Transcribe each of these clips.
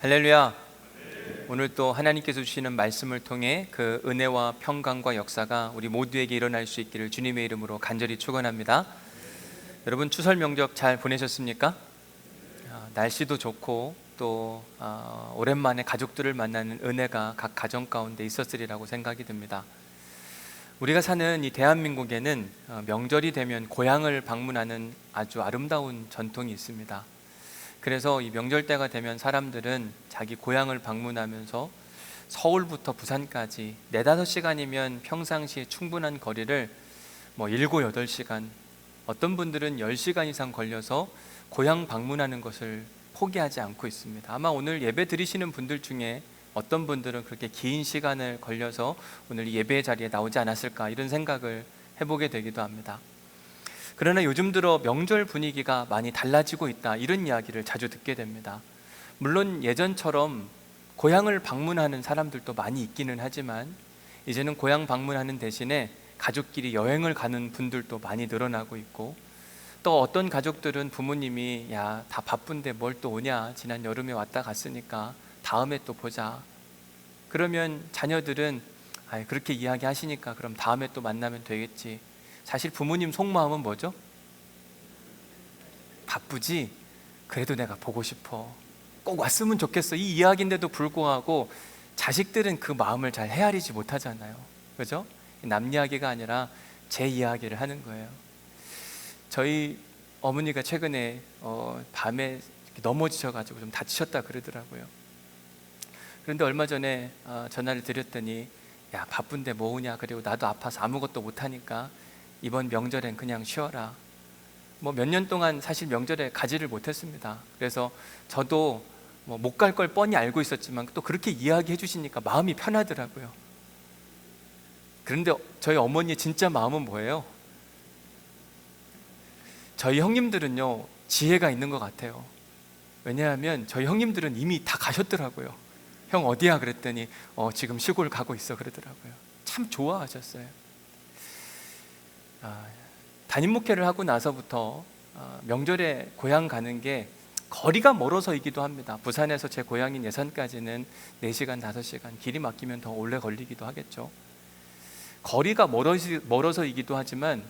할렐루야. 오늘 또 하나님께서 주시는 말씀을 통해 그 은혜와 평강과 역사가 우리 모두에게 일어날 수 있기를 주님의 이름으로 간절히 축원합니다. 여러분 추설 명절 잘 보내셨습니까? 날씨도 좋고 또 오랜만에 가족들을 만나는 은혜가 각 가정 가운데 있었으리라고 생각이 듭니다. 우리가 사는 이 대한민국에는 명절이 되면 고향을 방문하는 아주 아름다운 전통이 있습니다. 그래서 이 명절 때가 되면 사람들은 자기 고향을 방문하면서 서울부터 부산까지 4-5시간이면 평상시에 충분한 거리를 7, 8시간, 어떤 분들은 10시간 이상 걸려서 고향 방문하는 것을 포기하지 않고 있습니다. 아마 오늘 예배 드리시는 분들 중에 어떤 분들은 그렇게 긴 시간을 걸려서 오늘 이 예배 자리에 나오지 않았을까 이런 생각을 해보게 되기도 합니다. 그러나 요즘 들어 명절 분위기가 많이 달라지고 있다, 이런 이야기를 자주 듣게 됩니다. 물론 예전처럼 고향을 방문하는 사람들도 많이 있기는 하지만 이제는 고향 방문하는 대신에 가족끼리 여행을 가는 분들도 많이 늘어나고 있고, 또 어떤 가족들은 부모님이 야, 다 바쁜데 뭘 또 오냐, 지난 여름에 왔다 갔으니까 다음에 또 보자. 그러면 자녀들은 그렇게 이야기하시니까 그럼 다음에 또 만나면 되겠지. 사실 부모님 속마음은 뭐죠? 바쁘지? 그래도 내가 보고 싶어. 꼭 왔으면 좋겠어. 이 이야기인데도 불구하고 자식들은 그 마음을 잘 헤아리지 못하잖아요. 그죠? 남 이야기가 아니라 제 이야기를 하는 거예요. 저희 어머니가 최근에 밤에 넘어지셔가지고 좀 다치셨다 그러더라고요. 그런데 얼마 전에 전화를 드렸더니 야, 바쁜데 뭐 오냐. 그리고 나도 아파서 아무것도 못하니까 이번 명절엔 그냥 쉬어라. 몇 년 동안 사실 명절에 가지를 못했습니다. 그래서 저도 못 갈 걸 뻔히 알고 있었지만 또 그렇게 이야기해 주시니까 마음이 편하더라고요. 그런데 저희 어머니의 진짜 마음은 뭐예요? 저희 형님들은요, 지혜가 있는 것 같아요. 왜냐하면 저희 형님들은 이미 다 가셨더라고요. 형 어디야? 그랬더니 지금 시골 가고 있어 그러더라고요. 참 좋아하셨어요. 담임 목회를 하고 나서부터 명절에 고향 가는 게 거리가 멀어서이기도 합니다. 부산에서 제 고향인 예산까지는 4시간, 5시간, 길이 막히면 더 오래 걸리기도 하겠죠. 거리가 멀어서이기도 하지만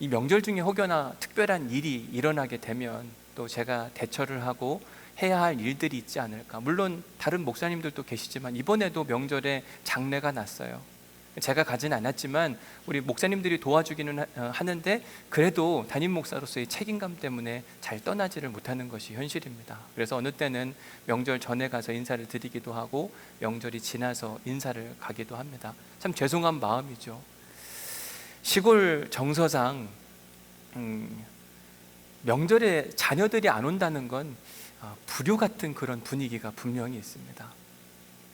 이 명절 중에 혹여나 특별한 일이 일어나게 되면 또 제가 대처를 하고 해야 할 일들이 있지 않을까. 물론 다른 목사님들도 계시지만 이번에도 명절에 장례가 났어요. 제가 가진 않았지만 우리 목사님들이 도와주기는 하는데 그래도 담임 목사로서의 책임감 때문에 잘 떠나지를 못하는 것이 현실입니다. 그래서 어느 때는 명절 전에 가서 인사를 드리기도 하고 명절이 지나서 인사를 가기도 합니다. 참 죄송한 마음이죠. 시골 정서상 명절에 자녀들이 안 온다는 건 불효 같은 그런 분위기가 분명히 있습니다.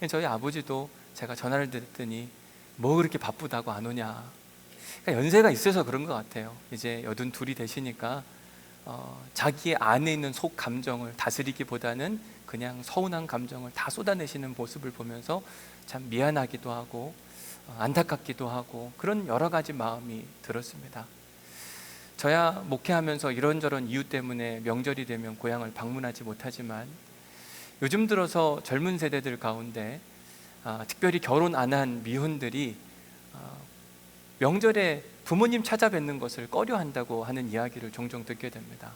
저희 아버지도 제가 전화를 드렸더니 뭐 그렇게 바쁘다고 안 오냐. 그러니까 연세가 있어서 그런 것 같아요. 이제 82이 되시니까 자기 안에 있는 속 감정을 다스리기보다는 그냥 서운한 감정을 다 쏟아내시는 모습을 보면서 참 미안하기도 하고 안타깝기도 하고 그런 여러 가지 마음이 들었습니다. 저야 목회하면서 이런저런 이유 때문에 명절이 되면 고향을 방문하지 못하지만 요즘 들어서 젊은 세대들 가운데 특별히 결혼 안 한 미혼들이 명절에 부모님 찾아뵙는 것을 꺼려한다고 하는 이야기를 종종 듣게 됩니다.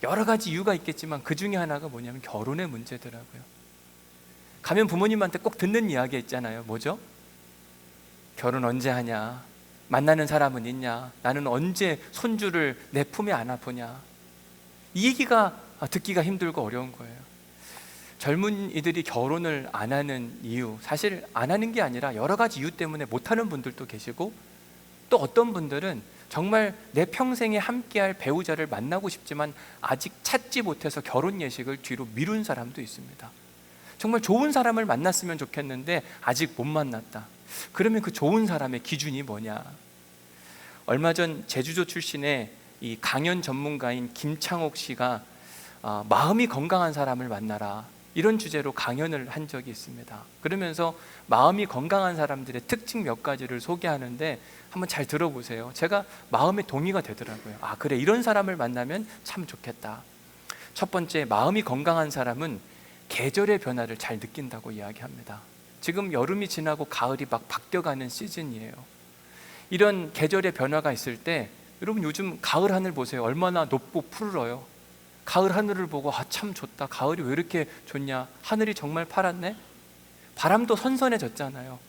여러 가지 이유가 있겠지만 그 중에 하나가 뭐냐면 결혼의 문제더라고요. 가면 부모님한테 꼭 듣는 이야기 있잖아요. 뭐죠? 결혼 언제 하냐? 만나는 사람은 있냐? 나는 언제 손주를 내 품에 안아보냐? 이 얘기가 듣기가 힘들고 어려운 거예요. 젊은이들이 결혼을 안 하는 이유, 사실 안 하는 게 아니라 여러 가지 이유 때문에 못 하는 분들도 계시고 또 어떤 분들은 정말 내 평생에 함께할 배우자를 만나고 싶지만 아직 찾지 못해서 결혼 예식을 뒤로 미룬 사람도 있습니다. 정말 좋은 사람을 만났으면 좋겠는데 아직 못 만났다. 그러면 그 좋은 사람의 기준이 뭐냐? 얼마 전 제주도 출신의 이 강연 전문가인 김창옥 씨가 마음이 건강한 사람을 만나라, 이런 주제로 강연을 한 적이 있습니다. 그러면서 마음이 건강한 사람들의 특징 몇 가지를 소개하는데 한번 잘 들어보세요. 제가 마음에 동의가 되더라고요. 그래, 이런 사람을 만나면 참 좋겠다. 첫 번째, 마음이 건강한 사람은 계절의 변화를 잘 느낀다고 이야기합니다. 지금 여름이 지나고 가을이 막 바뀌어가는 시즌이에요. 이런 계절의 변화가 있을 때 여러분 요즘 가을 하늘 보세요. 얼마나 높고 푸르러요. 가을 하늘을 보고 참 좋다. 가을이 왜 이렇게 좋냐. 하늘이 정말 파랗네. 바람도 선선해졌잖아요.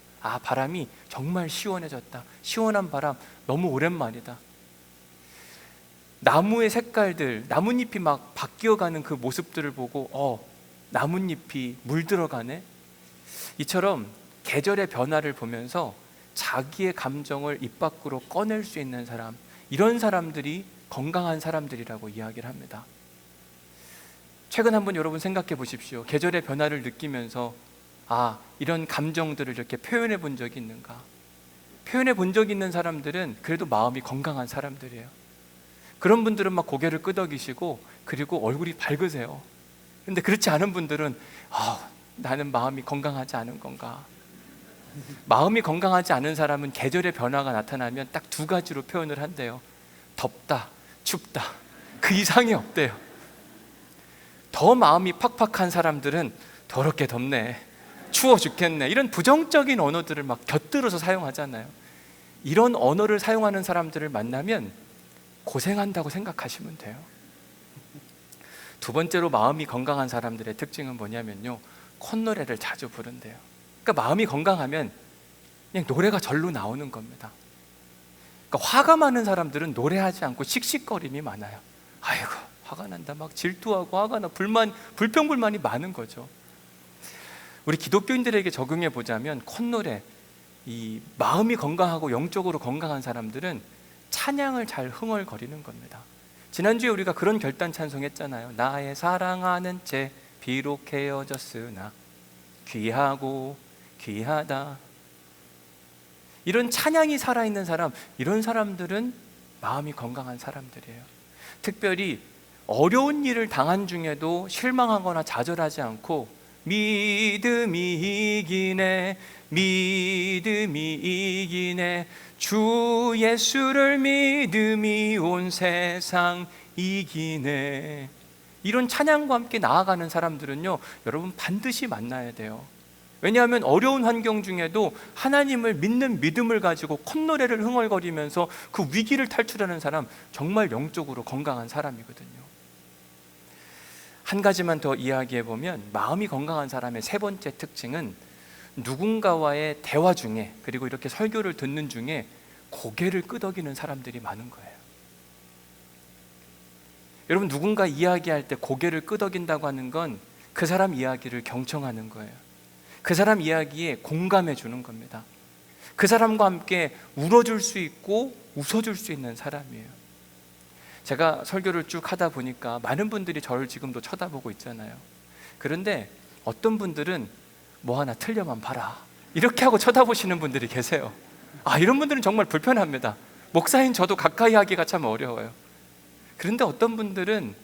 바람이 정말 시원해졌다. 시원한 바람 너무 오랜만이다. 나무의 색깔들, 나뭇잎이 막 바뀌어가는 그 모습들을 보고 나뭇잎이 물들어가네. 이처럼 계절의 변화를 보면서 자기의 감정을 입 밖으로 꺼낼 수 있는 사람, 이런 사람들이 건강한 사람들이라고 이야기를 합니다. 최근 한번 여러분 생각해 보십시오. 계절의 변화를 느끼면서 이런 감정들을 이렇게 표현해 본 적이 있는가? 표현해 본 적이 있는 사람들은 그래도 마음이 건강한 사람들이에요. 그런 분들은 막 고개를 끄덕이시고 그리고 얼굴이 밝으세요. 근데 그렇지 않은 분들은 나는 마음이 건강하지 않은 건가? 마음이 건강하지 않은 사람은 계절의 변화가 나타나면 딱 두 가지로 표현을 한대요. 덥다, 춥다. 그 이상이 없대요. 더 마음이 팍팍한 사람들은 더럽게 덥네, 추워 죽겠네, 이런 부정적인 언어들을 막 곁들여서 사용하잖아요. 이런 언어를 사용하는 사람들을 만나면 고생한다고 생각하시면 돼요. 두 번째로 마음이 건강한 사람들의 특징은 뭐냐면요, 콧노래를 자주 부른대요. 그러니까 마음이 건강하면 그냥 노래가 절로 나오는 겁니다. 그러니까 화가 많은 사람들은 노래하지 않고 씩씩거림이 많아요. 아이고 화가 난다, 막 질투하고 화가 나, 불평불만이 많은 거죠. 우리 기독교인들에게 적용해 보자면 콧노래, 이 마음이 건강하고 영적으로 건강한 사람들은 찬양을 잘 흥얼거리는 겁니다. 지난주에 우리가 그런 결단 찬송했잖아요. 나의 사랑하는 채 비록 헤어졌으나 귀하고 귀하다. 이런 찬양이 살아있는 사람, 이런 사람들은 마음이 건강한 사람들이에요. 특별히 어려운 일을 당한 중에도 실망하거나 좌절하지 않고 믿음이 이기네, 믿음이 이기네, 주 예수를 믿음이 온 세상 이기네, 이런 찬양과 함께 나아가는 사람들은요, 여러분 반드시 만나야 돼요. 왜냐하면 어려운 환경 중에도 하나님을 믿는 믿음을 가지고 콧노래를 흥얼거리면서 그 위기를 탈출하는 사람, 정말 영적으로 건강한 사람이거든요. 한 가지만 더 이야기해 보면 마음이 건강한 사람의 세 번째 특징은 누군가와의 대화 중에, 그리고 이렇게 설교를 듣는 중에 고개를 끄덕이는 사람들이 많은 거예요. 여러분, 누군가 이야기할 때 고개를 끄덕인다고 하는 건 그 사람 이야기를 경청하는 거예요. 그 사람 이야기에 공감해 주는 겁니다. 그 사람과 함께 울어줄 수 있고 웃어줄 수 있는 사람이에요. 제가 설교를 쭉 하다 보니까 많은 분들이 저를 지금도 쳐다보고 있잖아요. 그런데 어떤 분들은 뭐 하나 틀려만 봐라, 이렇게 하고 쳐다보시는 분들이 계세요. 이런 분들은 정말 불편합니다. 목사인 저도 가까이 하기가 참 어려워요. 그런데 어떤 분들은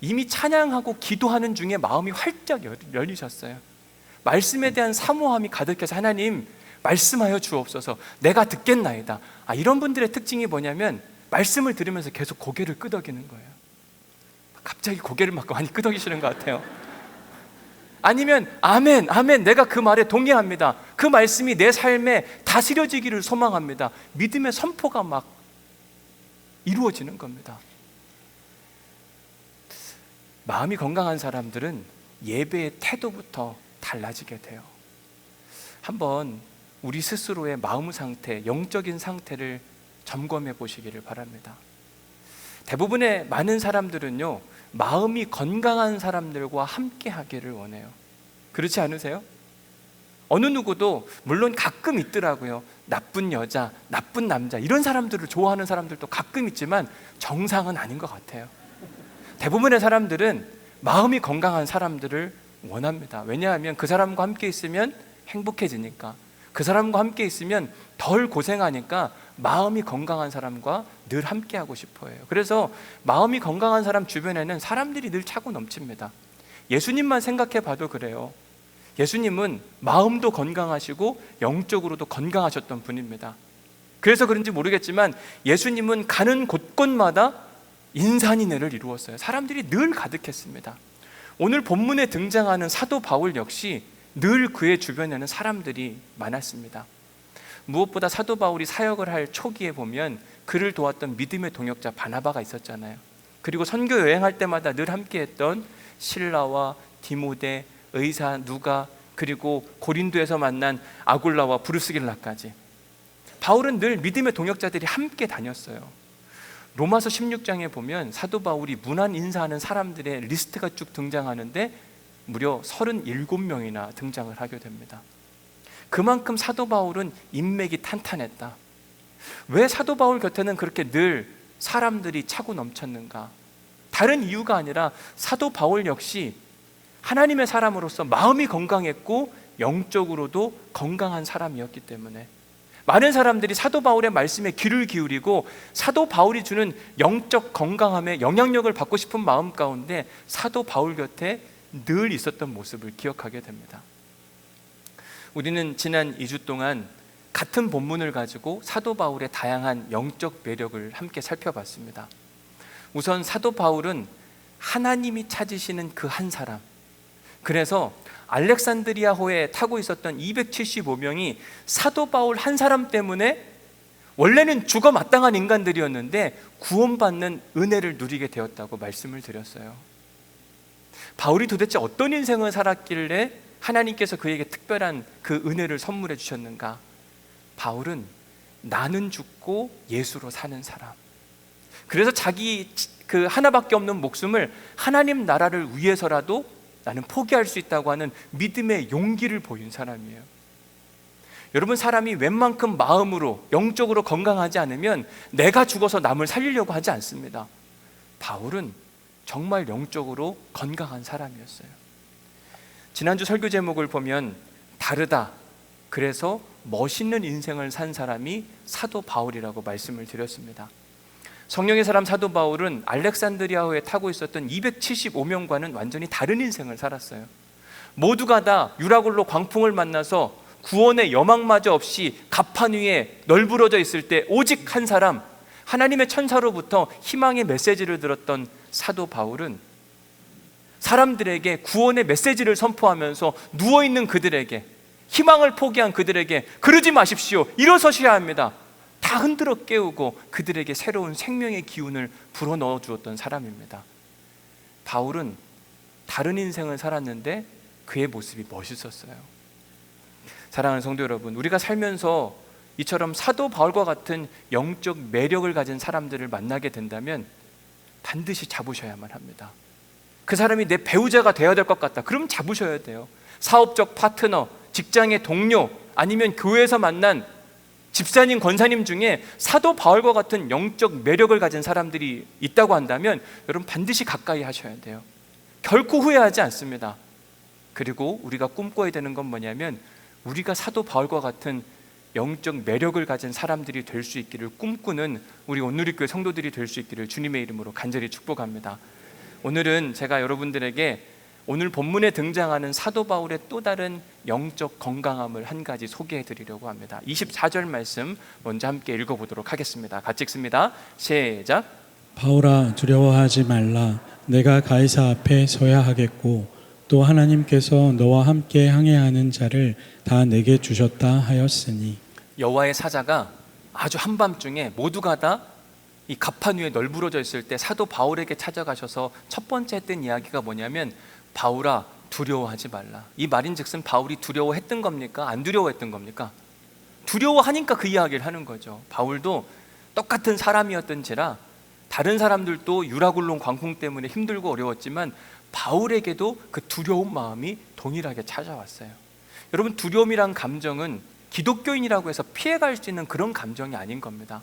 이미 찬양하고 기도하는 중에 마음이 활짝 열리셨어요. 말씀에 대한 사모함이 가득해서 하나님 말씀하여 주옵소서, 내가 듣겠나이다. 이런 분들의 특징이 뭐냐면 말씀을 들으면서 계속 고개를 끄덕이는 거예요. 갑자기 고개를 막 많이 끄덕이시는 것 같아요. 아니면 아멘, 아멘, 내가 그 말에 동의합니다. 그 말씀이 내 삶에 다스려지기를 소망합니다. 믿음의 선포가 막 이루어지는 겁니다. 마음이 건강한 사람들은 예배의 태도부터 달라지게 돼요. 한번 우리 스스로의 마음 상태, 영적인 상태를 점검해 보시기를 바랍니다. 대부분의 많은 사람들은요, 마음이 건강한 사람들과 함께 하기를 원해요. 그렇지 않으세요? 어느 누구도 물론 가끔 있더라고요. 나쁜 여자, 나쁜 남자, 이런 사람들을 좋아하는 사람들도 가끔 있지만 정상은 아닌 것 같아요. 대부분의 사람들은 마음이 건강한 사람들을 원합니다. 왜냐하면 그 사람과 함께 있으면 행복해지니까, 그 사람과 함께 있으면 덜 고생하니까 마음이 건강한 사람과 늘 함께 하고 싶어 해요. 그래서 마음이 건강한 사람 주변에는 사람들이 늘 차고 넘칩니다. 예수님만 생각해 봐도 그래요. 예수님은 마음도 건강하시고 영적으로도 건강하셨던 분입니다. 그래서 그런지 모르겠지만 예수님은 가는 곳곳마다 인산인해를 이루었어요. 사람들이 늘 가득했습니다. 오늘 본문에 등장하는 사도 바울 역시 늘 그의 주변에는 사람들이 많았습니다. 무엇보다 사도 바울이 사역을 할 초기에 보면 그를 도왔던 믿음의 동역자 바나바가 있었잖아요. 그리고 선교 여행할 때마다 늘 함께했던 실라와 디모데, 의사 누가, 그리고 고린도에서 만난 아굴라와 브루스길라까지, 바울은 늘 믿음의 동역자들이 함께 다녔어요. 로마서 16장에 보면 사도 바울이 문안 인사하는 사람들의 리스트가 쭉 등장하는데 무려 37명이나 등장을 하게 됩니다. 그만큼 사도 바울은 인맥이 탄탄했다. 왜 사도 바울 곁에는 그렇게 늘 사람들이 차고 넘쳤는가? 다른 이유가 아니라 사도 바울 역시 하나님의 사람으로서 마음이 건강했고 영적으로도 건강한 사람이었기 때문에 많은 사람들이 사도 바울의 말씀에 귀를 기울이고 사도 바울이 주는 영적 건강함에 영향력을 받고 싶은 마음 가운데 사도 바울 곁에 늘 있었던 모습을 기억하게 됩니다. 우리는 지난 2주 동안 같은 본문을 가지고 사도 바울의 다양한 영적 매력을 함께 살펴봤습니다. 우선 사도 바울은 하나님이 찾으시는 그 한 사람, 그래서 알렉산드리아호에 타고 있었던 275명이 사도 바울 한 사람 때문에 원래는 죽어 마땅한 인간들이었는데 구원받는 은혜를 누리게 되었다고 말씀을 드렸어요. 바울이 도대체 어떤 인생을 살았길래 하나님께서 그에게 특별한 그 은혜를 선물해 주셨는가? 바울은 나는 죽고 예수로 사는 사람, 그래서 자기 그 하나밖에 없는 목숨을 하나님 나라를 위해서라도 나는 포기할 수 있다고 하는 믿음의 용기를 보인 사람이에요. 여러분, 사람이 웬만큼 마음으로 영적으로 건강하지 않으면 내가 죽어서 남을 살리려고 하지 않습니다. 바울은 정말 영적으로 건강한 사람이었어요. 지난주 설교 제목을 보면 다르다, 그래서 멋있는 인생을 산 사람이 사도 바울이라고 말씀을 드렸습니다. 성령의 사람 사도 바울은 알렉산드리아호에 타고 있었던 275명과는 완전히 다른 인생을 살았어요. 모두가 다 유라굴로 광풍을 만나서 구원의 여망마저 없이 갑판 위에 널브러져 있을 때 오직 한 사람, 하나님의 천사로부터 희망의 메시지를 들었던 사도 바울은 사람들에게 구원의 메시지를 선포하면서 누워있는 그들에게, 희망을 포기한 그들에게 그러지 마십시오, 일어서셔야 합니다, 다 흔들어 깨우고 그들에게 새로운 생명의 기운을 불어넣어 주었던 사람입니다. 바울은 다른 인생을 살았는데 그의 모습이 멋있었어요. 사랑하는 성도 여러분, 우리가 살면서 이처럼 사도 바울과 같은 영적 매력을 가진 사람들을 만나게 된다면 반드시 잡으셔야만 합니다. 그 사람이 내 배우자가 되어야 될 것 같다, 그럼 잡으셔야 돼요. 사업적 파트너, 직장의 동료, 아니면 교회에서 만난 집사님, 권사님 중에 사도 바울과 같은 영적 매력을 가진 사람들이 있다고 한다면 여러분 반드시 가까이 하셔야 돼요. 결코 후회하지 않습니다. 그리고 우리가 꿈꿔야 되는 건 뭐냐면 우리가 사도 바울과 같은 영적 매력을 가진 사람들이 될 수 있기를 꿈꾸는 우리 온누리교회 성도들이 될 수 있기를 주님의 이름으로 간절히 축복합니다. 오늘은 제가 여러분들에게 오늘 본문에 등장하는 사도 바울의 또 다른 영적 건강함을 한 가지 소개해 드리려고 합니다. 24절 말씀 먼저 함께 읽어보도록 하겠습니다. 같이 읽습니다. 시작. 바울아, 두려워하지 말라. 내가 가이사 앞에 서야 하겠고 또 하나님께서 너와 함께 항해하는 자를 다 내게 주셨다 하였으니. 여호와의 사자가 아주 한밤중에 모두가 다 이 갑판 위에 널브러져 있을 때 사도 바울에게 찾아가셔서 첫 번째 했던 이야기가 뭐냐면 바울아, 두려워하지 말라. 이 말인즉슨 바울이 두려워했던 겁니까? 안 두려워했던 겁니까? 두려워하니까 그 이야기를 하는 거죠. 바울도 똑같은 사람이었던지라 다른 사람들도 유라굴론 광풍 때문에 힘들고 어려웠지만 바울에게도 그 두려운 마음이 동일하게 찾아왔어요. 여러분, 두려움이란 감정은 기독교인이라고 해서 피해갈 수 있는 그런 감정이 아닌 겁니다.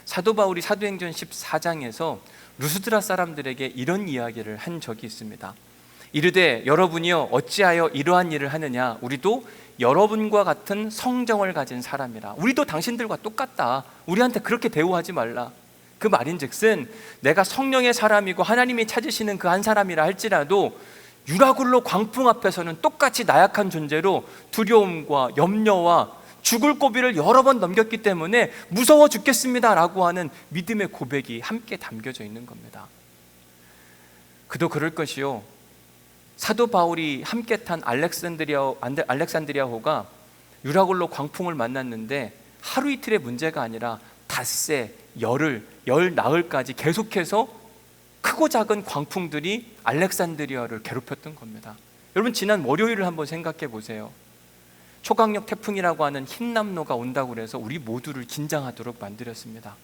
사도 바울이 사도행전 14장에서 루스드라 사람들에게 이런 이야기를 한 적이 있습니다. 이르되 여러분이여 어찌하여 이러한 일을 하느냐, 우리도 여러분과 같은 성정을 가진 사람이라. 우리도 당신들과 똑같다, 우리한테 그렇게 대우하지 말라. 그 말인즉슨 내가 성령의 사람이고 하나님이 찾으시는 그 한 사람이라 할지라도 유라굴로 광풍 앞에서는 똑같이 나약한 존재로 두려움과 염려와 죽을 고비를 여러 번 넘겼기 때문에 무서워 죽겠습니다 라고 하는 믿음의 고백이 함께 담겨져 있는 겁니다. 그도 그럴 것이요, 사도 바울이 함께 탄 알렉산드리아호가 유라굴로 광풍을 만났는데 하루 이틀의 문제가 아니라 닷새, 열흘, 열 나흘까지 계속해서 크고 작은 광풍들이 알렉산드리아를 괴롭혔던 겁니다. 여러분, 지난 월요일을 한번 생각해 보세요. 초강력 태풍이라고 하는 흰남노가 온다고 해서 우리 모두를 긴장하도록 만들었습니다.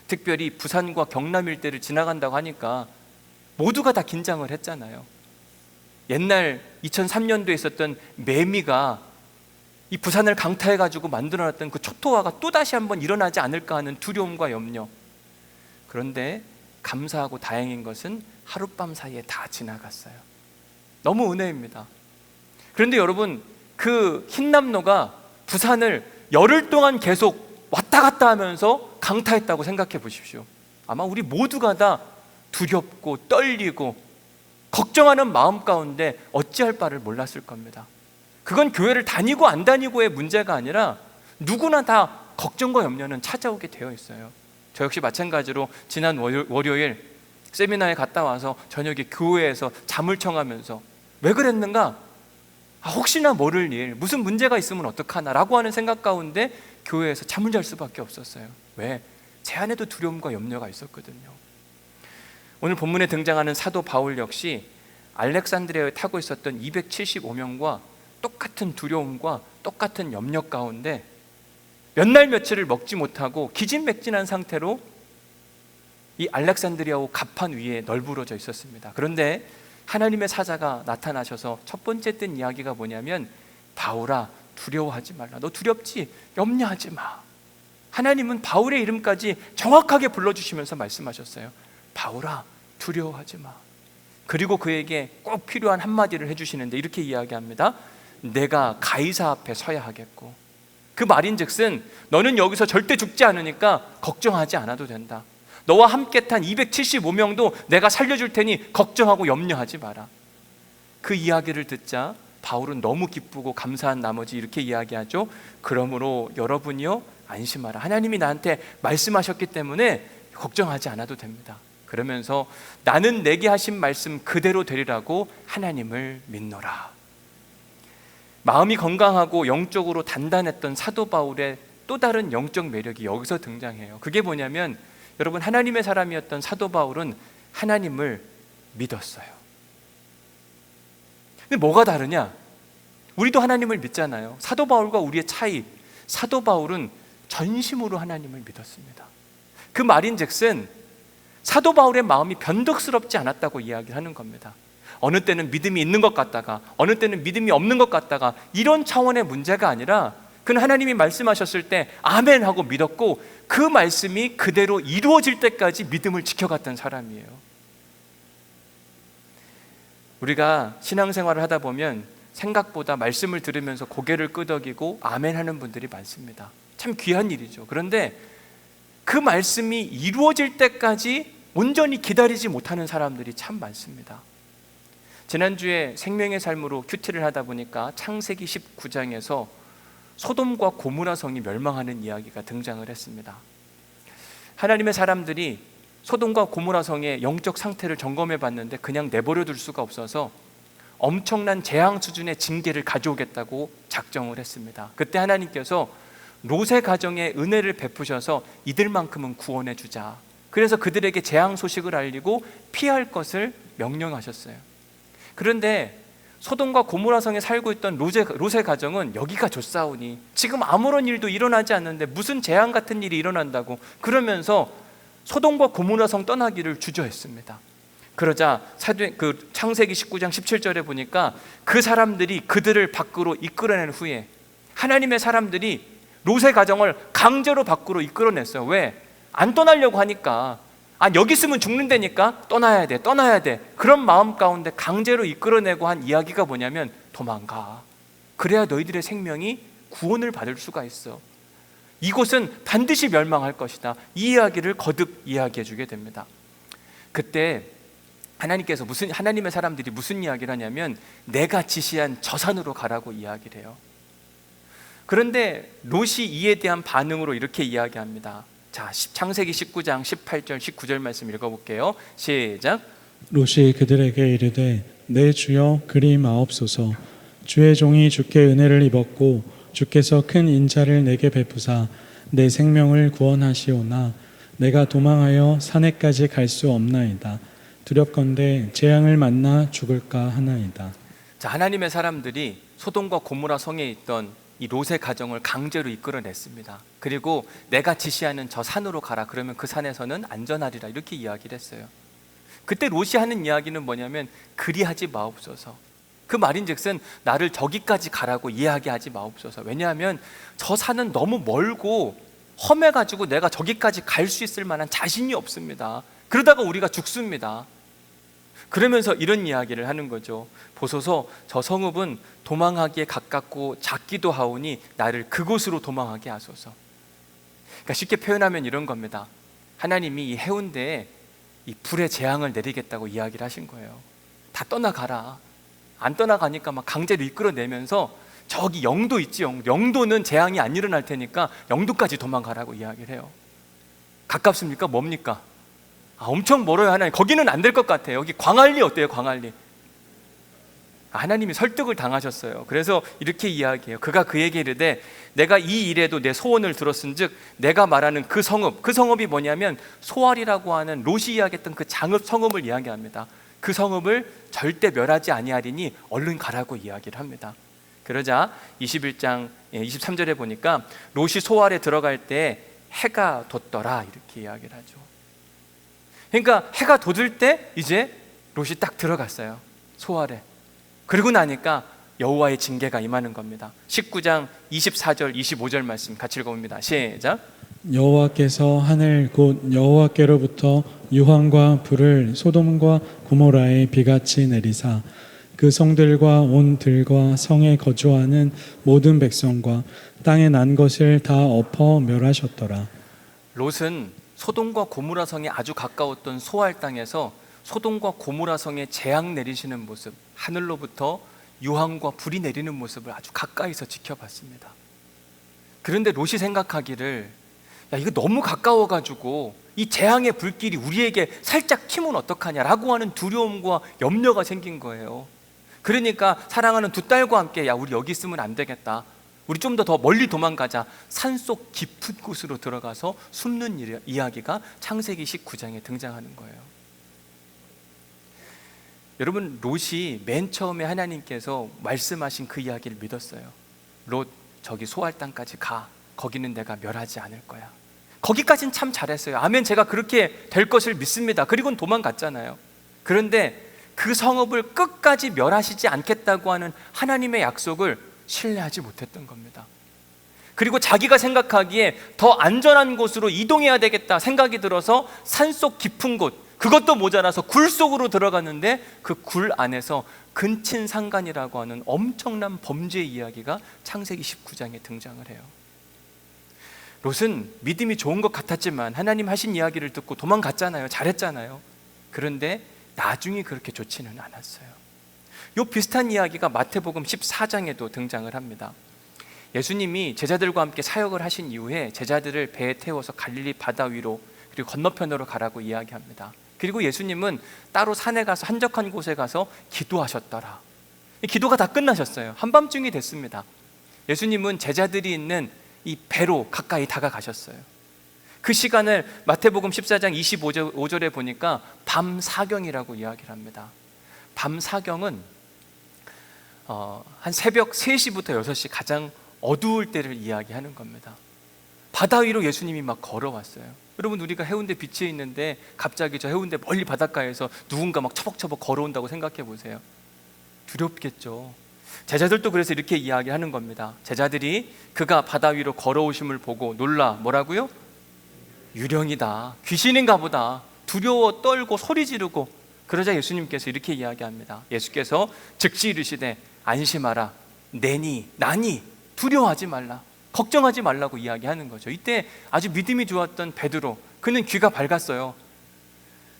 특별히 부산과 경남 일대를 지나간다고 하니까 모두가 다 긴장을 했잖아요. 옛날 2003년도에 있었던 매미가 이 부산을 강타해가지고 만들어놨던 그 초토화가 또다시 한번 일어나지 않을까 하는 두려움과 염려. 그런데 감사하고 다행인 것은 하룻밤 사이에 다 지나갔어요. 너무 은혜입니다. 그런데 여러분, 그 흰남노가 부산을 열흘 동안 계속 왔다 갔다 하면서 강타했다고 생각해 보십시오. 아마 우리 모두가 다 두렵고 떨리고 걱정하는 마음 가운데 어찌할 바를 몰랐을 겁니다. 그건 교회를 다니고 안 다니고의 문제가 아니라 누구나 다 걱정과 염려는 찾아오게 되어 있어요. 저 역시 마찬가지로 지난 월요일 세미나에 갔다 와서 저녁에 교회에서 잠을 청하면서 왜 그랬는가? 혹시나 모를 일, 무슨 문제가 있으면 어떡하나 라고 하는 생각 가운데 교회에서 잠을 잘 수밖에 없었어요. 왜? 제 안에도 두려움과 염려가 있었거든요. 오늘 본문에 등장하는 사도 바울 역시 알렉산드리아에 타고 있었던 275명과 똑같은 두려움과 똑같은 염려 가운데 몇 날 며칠을 먹지 못하고 기진맥진한 상태로 이 알렉산드리아호 갑판 위에 널브러져 있었습니다. 그런데 하나님의 사자가 나타나셔서 첫 번째 뜬 이야기가 뭐냐면, 바울아, 두려워하지 말라. 너 두렵지? 염려하지 마. 하나님은 바울의 이름까지 정확하게 불러주시면서 말씀하셨어요. 바울아, 두려워하지 마. 그리고 그에게 꼭 필요한 한마디를 해주시는데 이렇게 이야기합니다. 내가 가이사 앞에 서야 하겠고, 그 말인즉슨 너는 여기서 절대 죽지 않으니까 걱정하지 않아도 된다. 너와 함께 탄 275명도 내가 살려줄 테니 걱정하고 염려하지 마라. 그 이야기를 듣자 바울은 너무 기쁘고 감사한 나머지 이렇게 이야기하죠. 그러므로 여러분이요, 안심하라. 하나님이 나한테 말씀하셨기 때문에 걱정하지 않아도 됩니다. 그러면서 나는 내게 하신 말씀 그대로 되리라고 하나님을 믿노라. 마음이 건강하고 영적으로 단단했던 사도 바울의 또 다른 영적 매력이 여기서 등장해요. 그게 뭐냐면, 여러분, 하나님의 사람이었던 사도 바울은 하나님을 믿었어요. 근데 뭐가 다르냐? 우리도 하나님을 믿잖아요. 사도 바울과 우리의 차이, 사도 바울은 전심으로 하나님을 믿었습니다. 그 말인즉슨 사도 바울의 마음이 변덕스럽지 않았다고 이야기하는 겁니다. 어느 때는 믿음이 있는 것 같다가 어느 때는 믿음이 없는 것 같다가 이런 차원의 문제가 아니라 그는 하나님이 말씀하셨을 때 아멘 하고 믿었고 그 말씀이 그대로 이루어질 때까지 믿음을 지켜갔던 사람이에요. 우리가 신앙생활을 하다 보면 생각보다 말씀을 들으면서 고개를 끄덕이고 아멘 하는 분들이 많습니다. 참 귀한 일이죠. 그런데 그 말씀이 이루어질 때까지 온전히 기다리지 못하는 사람들이 참 많습니다. 지난주에 생명의 삶으로 큐티를 하다 보니까 창세기 19장에서 소돔과 고모라 성이 멸망하는 이야기가 등장을 했습니다. 하나님의 사람들이 소돔과 고모라 성의 영적 상태를 점검해 봤는데 그냥 내버려 둘 수가 없어서 엄청난 재앙 수준의 징계를 가져오겠다고 작정을 했습니다. 그때 하나님께서 롯의 가정에 은혜를 베푸셔서 이들만큼은 구원해 주자. 그래서 그들에게 재앙 소식을 알리고 피할 것을 명령하셨어요. 그런데 소돔과 고모라 성에 살고 있던 롯의 가정은 여기가 좋사오니 지금 아무런 일도 일어나지 않는데 무슨 재앙 같은 일이 일어난다고 그러면서 소돔과 고모라 성 떠나기를 주저했습니다. 그러자 창세기 19장 17절에 보니까 그 사람들이 그들을 밖으로 이끌어낸 후에 하나님의 사람들이 롯의 가정을 강제로 밖으로 이끌어냈어요. 왜? 안 떠나려고 하니까 여기 있으면 죽는다니까 떠나야 돼 그런 마음 가운데 강제로 이끌어내고 한 이야기가 뭐냐면 도망가. 그래야 너희들의 생명이 구원을 받을 수가 있어. 이곳은 반드시 멸망할 것이다. 이 이야기를 거듭 이야기해 주게 됩니다. 그때 하나님의 사람들이 무슨 이야기를 하냐면 내가 지시한 저 산으로 가라고 이야기를 해요. 그런데 롯이 이에 대한 반응으로 이렇게 이야기합니다. 자, 창세기 19장 18절 19절 말씀 읽어볼게요. 시작. 롯이 그들에게 이르되 내 주여 그리 마옵소서. 주의 종이 주께 은혜를 입었고 주께서 큰 인자를 내게 베푸사 내 생명을 구원하시오나 내가 도망하여 산에까지 갈 수 없나이다. 두렵건대 재앙을 만나 죽을까 하나이다. 자, 하나님의 사람들이 소돔과 고모라 성에 있던 이 롯의 가정을 강제로 이끌어냈습니다. 그리고 내가 지시하는 저 산으로 가라. 그러면 그 산에서는 안전하리라. 이렇게 이야기를 했어요. 그때 롯이 하는 이야기는 뭐냐면 그리하지 마옵소서. 그 말인즉슨 나를 저기까지 가라고 이야기하지 마옵소서. 왜냐하면 저 산은 너무 멀고 험해가지고 내가 저기까지 갈 수 있을 만한 자신이 없습니다. 그러다가 우리가 죽습니다. 그러면서 이런 이야기를 하는 거죠. 보소서 저 성읍은 도망하기에 가깝고 작기도 하오니 나를 그곳으로 도망하게 하소서. 그러니까 쉽게 표현하면 이런 겁니다. 하나님이 이 해운대에 이 불의 재앙을 내리겠다고 이야기를 하신 거예요. 다 떠나가라. 안 떠나가니까 막 강제로 이끌어내면서 저기 영도 있지, 영도는 재앙이 안 일어날 테니까 영도까지 도망가라고 이야기를 해요. 가깝습니까? 뭡니까? 엄청 멀어요. 하나님 거기는 안 될 것 같아요. 여기 광안리 어때요? 광안리. 하나님이 설득을 당하셨어요. 그래서 이렇게 이야기해요. 그가 그에게 이르되 내가 이 일에도 내 소원을 들었은즉 내가 말하는 그 성읍이 뭐냐면 소알이라고 하는 롯이 이야기했던 그 장읍 성읍을 이야기합니다. 그 성읍을 절대 멸하지 아니하리니 얼른 가라고 이야기를 합니다. 그러자 21장 23절에 보니까 롯이 소알에 들어갈 때 해가 돋더라 이렇게 이야기를 하죠. 그러니까 해가 돋을 때 이제 롯이 딱 들어갔어요. 소알에. 그러고 나니까 여호와의 징계가 임하는 겁니다. 19장 24절 25절 말씀 같이 읽어봅니다. 시작. 여호와께서 하늘 곧 여호와께로부터 유황과 불을 소돔과 고모라에 비같이 내리사 그 성들과 온 들과 성에 거주하는 모든 백성과 땅에 난 것을 다 엎어 멸하셨더라. 롯은 소돔과 고모라 성에 아주 가까웠던 소알 땅에서 소돔과 고모라 성에 재앙 내리시는 모습, 하늘로부터 유황과 불이 내리는 모습을 아주 가까이서 지켜봤습니다. 그런데 롯이 생각하기를 야 이거 너무 가까워가지고 이 재앙의 불길이 우리에게 살짝 튀면 어떡하냐라고 하는 두려움과 염려가 생긴 거예요. 그러니까 사랑하는 두 딸과 함께 야 우리 여기 있으면 안 되겠다. 우리 좀 더 멀리 도망가자. 산속 깊은 곳으로 들어가서 숨는 이야기가 창세기 19장에 등장하는 거예요. 여러분 롯이 맨 처음에 하나님께서 말씀하신 그 이야기를 믿었어요. 롯 저기 소알 땅까지 가. 거기는 내가 멸하지 않을 거야. 거기까지는 참 잘했어요. 아멘. 제가 그렇게 될 것을 믿습니다. 그리고는 도망갔잖아요. 그런데 그 성읍을 끝까지 멸하시지 않겠다고 하는 하나님의 약속을 신뢰하지 못했던 겁니다. 그리고 자기가 생각하기에 더 안전한 곳으로 이동해야 되겠다 생각이 들어서 산속 깊은 곳, 그것도 모자라서 굴 속으로 들어갔는데 그 굴 안에서 근친상간이라고 하는 엄청난 범죄의 이야기가 창세기 19장에 등장을 해요. 롯은 믿음이 좋은 것 같았지만 하나님 하신 이야기를 듣고 도망갔잖아요. 잘했잖아요. 그런데 나중이 그렇게 좋지는 않았어요. 이 비슷한 이야기가 마태복음 14장에도 등장을 합니다. 예수님이 제자들과 함께 사역을 하신 이후에 제자들을 배에 태워서 갈릴리 바다 위로 그리고 건너편으로 가라고 이야기합니다. 그리고 예수님은 따로 산에 가서 한적한 곳에 가서 기도하셨더라. 기도가 다 끝나셨어요. 한밤중이 됐습니다. 예수님은 제자들이 있는 이 배로 가까이 다가가셨어요. 그 시간을 마태복음 14장 25절에 보니까 밤 사경이라고 이야기를 합니다. 밤 사경은 한 새벽 3시부터 6시 가장 어두울 때를 이야기하는 겁니다. 바다 위로 예수님이 막 걸어왔어요. 여러분 우리가 해운대 비치에 있는데 갑자기 저 해운대 멀리 바닷가에서 누군가 막 처벅처벅 걸어온다고 생각해 보세요. 두렵겠죠. 제자들도 그래서 이렇게 이야기하는 겁니다. 제자들이 그가 바다 위로 걸어오심을 보고 놀라 뭐라고요? 유령이다. 귀신인가 보다. 두려워 떨고 소리 지르고 그러자 예수님께서 이렇게 이야기합니다. 예수께서 즉시 이르시되 안심하라. 나니 두려워하지 말라. 걱정하지 말라고 이야기하는 거죠. 이때 아주 믿음이 좋았던 베드로, 그는 귀가 밝았어요.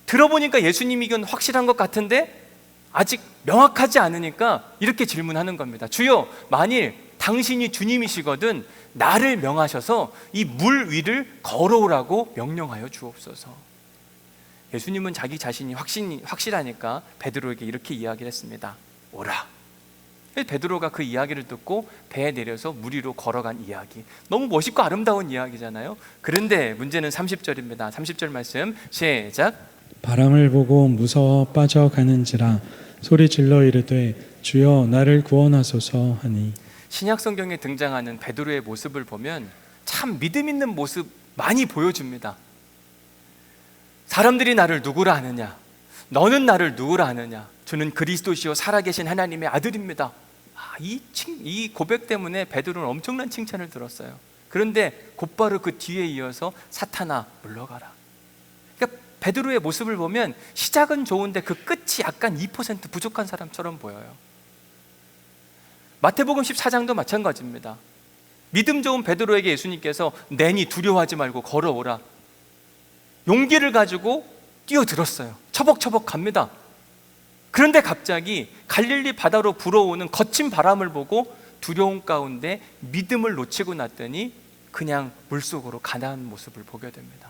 들어보니까 예수님이 이건 확실한 것 같은데 아직 명확하지 않으니까 이렇게 질문하는 겁니다. 주여, 만일 당신이 주님이시거든 나를 명하셔서 이 물 위를 걸어오라고 명령하여 주옵소서. 예수님은 자기 자신이 확실하니까 베드로에게 이렇게 이야기를 했습니다. 오라. 베드로가 그 이야기를 듣고 배에 내려서 물 위로 걸어간 이야기, 너무 멋있고 아름다운 이야기잖아요. 그런데 문제는 30절입니다. 30절 말씀 시작. 바람을 보고 무서워 빠져가는지라 소리질러 이르되 주여 나를 구원하소서 하니. 신약 성경에 등장하는 베드로의 모습을 보면 참 믿음 있는 모습 많이 보여줍니다. 사람들이 나를 누구라 하느냐, 너는 나를 누구라 하느냐, 주는 그리스도시요 살아계신 하나님의 아들입니다. 이 고백 때문에 베드로는 엄청난 칭찬을 들었어요. 그런데 곧바로 그 뒤에 이어서 사탄아 물러가라. 그러니까 베드로의 모습을 보면 시작은 좋은데 그 끝이 약간 2% 부족한 사람처럼 보여요. 마태복음 14장도 마찬가지입니다. 믿음 좋은 베드로에게 예수님께서 내니 두려워하지 말고 걸어오라. 용기를 가지고 뛰어들었어요. 처벅처벅 갑니다. 그런데 갑자기 갈릴리 바다로 불어오는 거친 바람을 보고 두려움 가운데 믿음을 놓치고 났더니 그냥 물속으로 가는 모습을 보게 됩니다.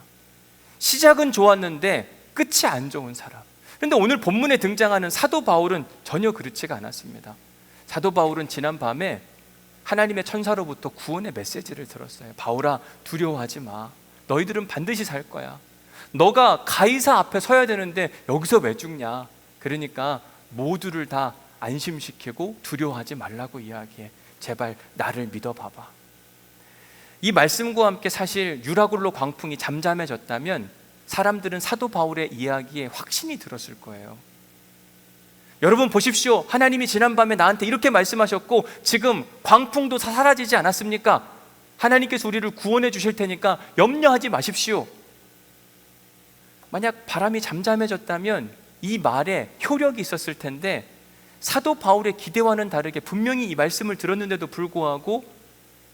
시작은 좋았는데 끝이 안 좋은 사람. 그런데 오늘 본문에 등장하는 사도 바울은 전혀 그렇지가 않았습니다. 사도 바울은 지난 밤에 하나님의 천사로부터 구원의 메시지를 들었어요. 바울아, 두려워하지 마. 너희들은 반드시 살 거야. 너가 가이사 앞에 서야 되는데 여기서 왜 죽냐. 그러니까 모두를 다 안심시키고 두려워하지 말라고 이야기해. 제발 나를 믿어봐봐. 이 말씀과 함께 사실 유라굴로 광풍이 잠잠해졌다면 사람들은 사도 바울의 이야기에 확신이 들었을 거예요. 여러분 보십시오. 하나님이 지난밤에 나한테 이렇게 말씀하셨고 지금 광풍도 사라지지 않았습니까? 하나님께서 우리를 구원해 주실 테니까 염려하지 마십시오. 만약 바람이 잠잠해졌다면 이 말에 효력이 있었을 텐데 사도 바울의 기대와는 다르게 분명히 이 말씀을 들었는데도 불구하고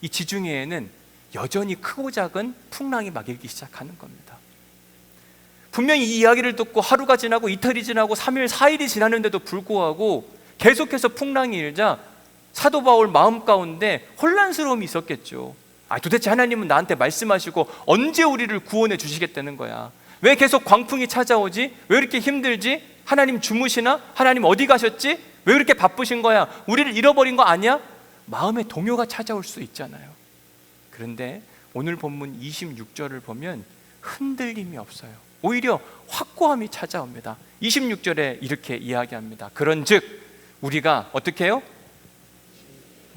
이 지중해에는 여전히 크고 작은 풍랑이 막 일기 시작하는 겁니다. 분명히 이 이야기를 듣고 하루가 지나고 이틀이 지나고 3일, 4일이 지났는데도 불구하고 계속해서 풍랑이 일자 사도 바울 마음 가운데 혼란스러움이 있었겠죠. 도대체 하나님은 나한테 말씀하시고 언제 우리를 구원해 주시겠다는 거야. 왜 계속 광풍이 찾아오지? 왜 이렇게 힘들지? 하나님 주무시나? 하나님 어디 가셨지? 왜 이렇게 바쁘신 거야? 우리를 잃어버린 거 아니야? 마음에 동요가 찾아올 수 있잖아요. 그런데 오늘 본문 26절을 보면 흔들림이 없어요. 오히려 확고함이 찾아옵니다. 26절에 이렇게 이야기합니다. 그런즉 우리가 어떻게 해요?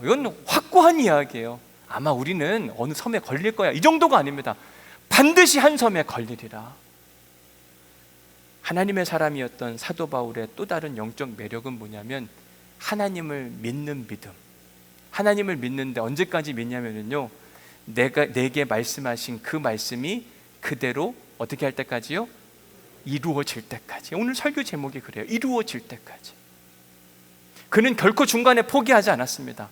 이건 확고한 이야기예요. 아마 우리는 어느 섬에 걸릴 거야, 이 정도가 아닙니다. 반드시 한 섬에 걸리리라. 하나님의 사람이었던 사도 바울의 또 다른 영적 매력은 뭐냐면 하나님을 믿는 믿음. 하나님을 믿는데 언제까지 믿냐면요, 내게 말씀하신 그 말씀이 그대로 어떻게 할 때까지요? 이루어질 때까지. 오늘 설교 제목이 그래요. 이루어질 때까지. 그는 결코 중간에 포기하지 않았습니다.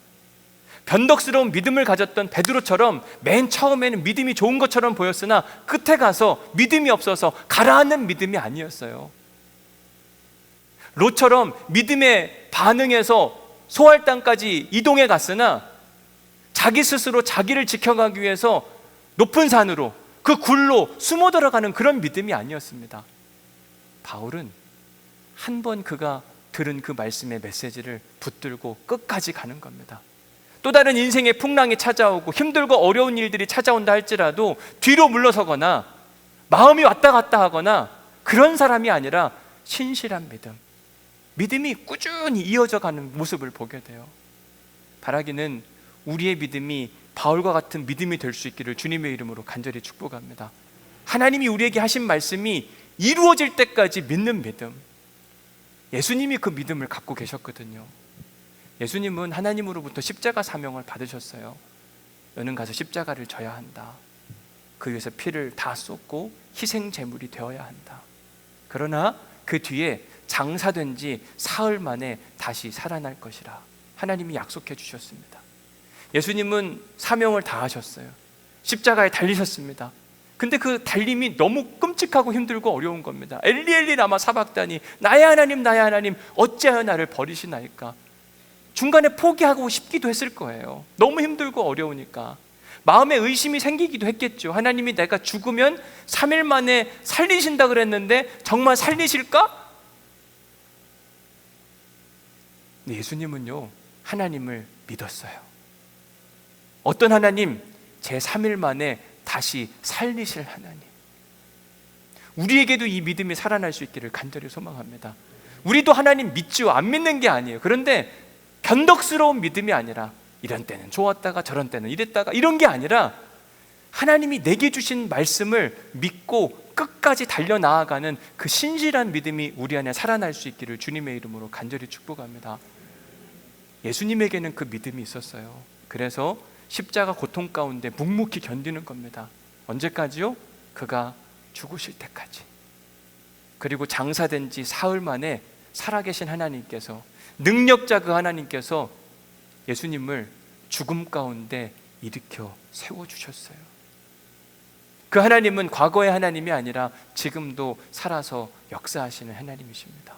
변덕스러운 믿음을 가졌던 베드로처럼 맨 처음에는 믿음이 좋은 것처럼 보였으나 끝에 가서 믿음이 없어서 가라앉는 믿음이 아니었어요. 롯처럼 믿음에 반응해서 소할 땅까지 이동해 갔으나 자기 스스로 자기를 지켜가기 위해서 높은 산으로 그 굴로 숨어 들어가는 그런 믿음이 아니었습니다. 바울은 한 번 그가 들은 그 말씀의 메시지를 붙들고 끝까지 가는 겁니다. 또 다른 인생의 풍랑이 찾아오고 힘들고 어려운 일들이 찾아온다 할지라도 뒤로 물러서거나 마음이 왔다 갔다 하거나 그런 사람이 아니라 신실한 믿음이 꾸준히 이어져 가는 모습을 보게 돼요. 바라기는 우리의 믿음이 바울과 같은 믿음이 될 수 있기를 주님의 이름으로 간절히 축복합니다. 하나님이 우리에게 하신 말씀이 이루어질 때까지 믿는 믿음. 예수님이 그 믿음을 갖고 계셨거든요. 예수님은 하나님으로부터 십자가 사명을 받으셨어요. 너는 가서 십자가를 져야 한다. 그 위해서 피를 다 쏟고 희생 제물이 되어야 한다. 그러나 그 뒤에 장사된 지 사흘 만에 다시 살아날 것이라 하나님이 약속해 주셨습니다. 예수님은 사명을 다하셨어요. 십자가에 달리셨습니다. 근데 그 달림이 너무 끔찍하고 힘들고 어려운 겁니다. 엘리 엘리 라마 사박다니, 나의 하나님 어찌하여 나를 버리시나이까. 중간에 포기하고 싶기도 했을 거예요. 너무 힘들고 어려우니까. 마음에 의심이 생기기도 했겠죠. 하나님이 내가 죽으면 3일 만에 살리신다 그랬는데 정말 살리실까? 예수님은요, 하나님을 믿었어요. 어떤 하나님? 제 3일 만에 다시 살리실 하나님. 우리에게도 이 믿음이 살아날 수 있기를 간절히 소망합니다. 우리도 하나님 믿죠. 안 믿는 게 아니에요. 그런데 변덕스러운 믿음이 아니라 이런 때는 좋았다가 저런 때는 이랬다가 이런 게 아니라 하나님이 내게 주신 말씀을 믿고 끝까지 달려나아가는 그 신실한 믿음이 우리 안에 살아날 수 있기를 주님의 이름으로 간절히 축복합니다. 예수님에게는 그 믿음이 있었어요. 그래서 십자가 고통 가운데 묵묵히 견디는 겁니다. 언제까지요? 그가 죽으실 때까지. 그리고 장사된 지 사흘 만에 살아계신 하나님께서, 능력자 그 하나님께서 예수님을 죽음 가운데 일으켜 세워주셨어요. 그 하나님은 과거의 하나님이 아니라 지금도 살아서 역사하시는 하나님이십니다.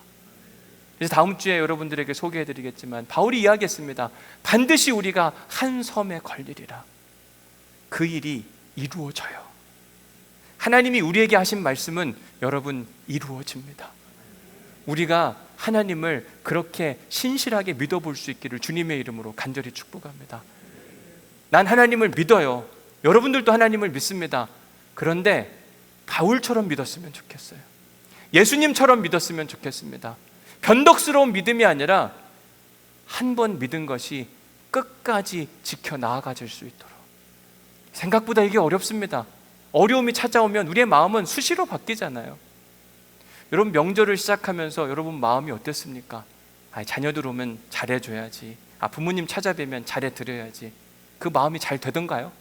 그래서 다음 주에 여러분들에게 소개해드리겠지만 바울이 이야기했습니다. 반드시 우리가 한 섬에 걸리리라. 그 일이 이루어져요. 하나님이 우리에게 하신 말씀은 여러분 이루어집니다. 우리가 하나님을 그렇게 신실하게 믿어볼 수 있기를 주님의 이름으로 간절히 축복합니다. 난 하나님을 믿어요. 여러분들도 하나님을 믿습니다. 그런데 바울처럼 믿었으면 좋겠어요. 예수님처럼 믿었으면 좋겠습니다. 변덕스러운 믿음이 아니라 한 번 믿은 것이 끝까지 지켜 나아가질 수 있도록. 생각보다 이게 어렵습니다. 어려움이 찾아오면 우리의 마음은 수시로 바뀌잖아요. 여러분, 명절을 시작하면서 여러분 마음이 어땠습니까? 자녀들 오면 잘해줘야지, 부모님 찾아뵈면 잘해드려야지. 그 마음이 잘 되던가요?